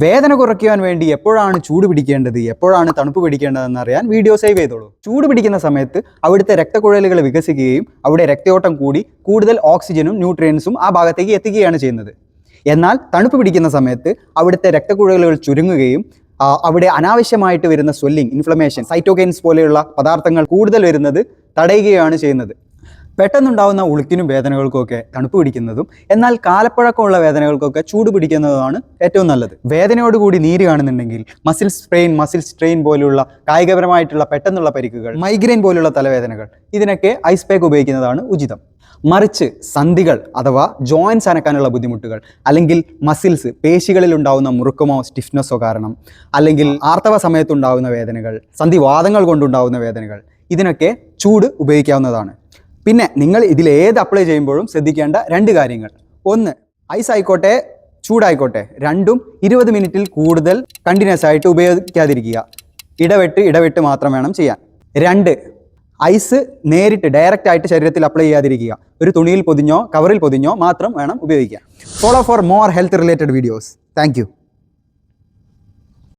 വേദന കുറയ്ക്കുവാൻ വേണ്ടി എപ്പോഴാണ് ചൂട് പിടിക്കേണ്ടത്, എപ്പോഴാണ് തണുപ്പ് പിടിക്കേണ്ടതെന്ന് അറിയാൻ വീഡിയോ സേവ് ചെയ്തോളൂ. ചൂട് പിടിക്കുന്ന സമയത്ത് അവിടുത്തെ രക്തക്കുഴലുകൾ വികസിക്കുകയും അവിടെ രക്തയോട്ടം കൂടി കൂടുതൽ ഓക്സിജനും ന്യൂട്രിയൻസും ആ ഭാഗത്തേക്ക് എത്തിക്കുകയാണ് ചെയ്യുന്നത്. എന്നാൽ തണുപ്പ് പിടിക്കുന്ന സമയത്ത് അവിടുത്തെ രക്തക്കുഴലുകൾ ചുരുങ്ങുകയും അവിടെ അനാവശ്യമായിട്ട് വരുന്ന സ്വെല്ലിംഗ്, ഇൻഫ്ലമേഷൻ, സൈറ്റോകൈൻസ് പോലെയുള്ള പദാർത്ഥങ്ങൾ കൂടുതൽ വരുന്നത് തടയുകയാണ് ചെയ്യുന്നത്. പെട്ടെന്നുണ്ടാകുന്ന ഉളുക്കിനും വേദനകൾക്കൊക്കെ തണുപ്പ് പിടിക്കുന്നതും എന്നാൽ കാലപ്പഴക്കമുള്ള വേദനകൾക്കൊക്കെ ചൂട് പിടിക്കുന്നതുമാണ് ഏറ്റവും നല്ലത്. വേദനയോടുകൂടി നീര് കാണുന്നുണ്ടെങ്കിൽ മസിൽ സ്ട്രെയിൻ പോലുള്ള കായികപരമായിട്ടുള്ള പെട്ടെന്നുള്ള പരിക്കുകൾ, മൈഗ്രെയിൻ പോലുള്ള തലവേദനകൾ, ഇതിനൊക്കെ ഐസ് പാക്ക് ഉപയോഗിക്കുന്നതാണ് ഉചിതം. മറിച്ച് സന്ധികൾ അഥവാ ജോയിൻസ് അനക്കാനുള്ള ബുദ്ധിമുട്ടുകൾ, അല്ലെങ്കിൽ മസിൽസ്, പേശികളിൽ ഉണ്ടാകുന്ന മുറുക്കമോ സ്റ്റിഫ്നെസ്സോ കാരണം, അല്ലെങ്കിൽ ആർത്തവ സമയത്തുണ്ടാകുന്ന വേദനകൾ, സന്ധിവാദങ്ങൾ കൊണ്ടുണ്ടാകുന്ന വേദനകൾ, ഇതിനൊക്കെ ചൂട് ഉപയോഗിക്കാവുന്നതാണ്. പിന്നെ നിങ്ങൾ ഇതിലേത് അപ്ലൈ ചെയ്യുമ്പോഴും ശ്രദ്ധിക്കേണ്ട രണ്ട് കാര്യങ്ങൾ: ഒന്ന്, ഐസ് ആയിക്കോട്ടെ ചൂടായിക്കോട്ടെ, രണ്ടും 20 മിനിറ്റിൽ കൂടുതൽ കണ്ടിന്യൂസ് ആയിട്ട് ഉപയോഗിക്കാതിരിക്കുക. ഇടവിട്ട് മാത്രം വേണം ചെയ്യാൻ. 2, ഐസ് നേരിട്ട് ഡയറക്റ്റ് ആയിട്ട് ശരീരത്തിൽ അപ്ലൈ ചെയ്യാതിരിക്കുക. ഒരു തുണിയിൽ പൊതിഞ്ഞോ കവറിൽ പൊതിഞ്ഞോ മാത്രം വേണം ഉപയോഗിക്കാൻ. Follow for more health related videos. Thank you.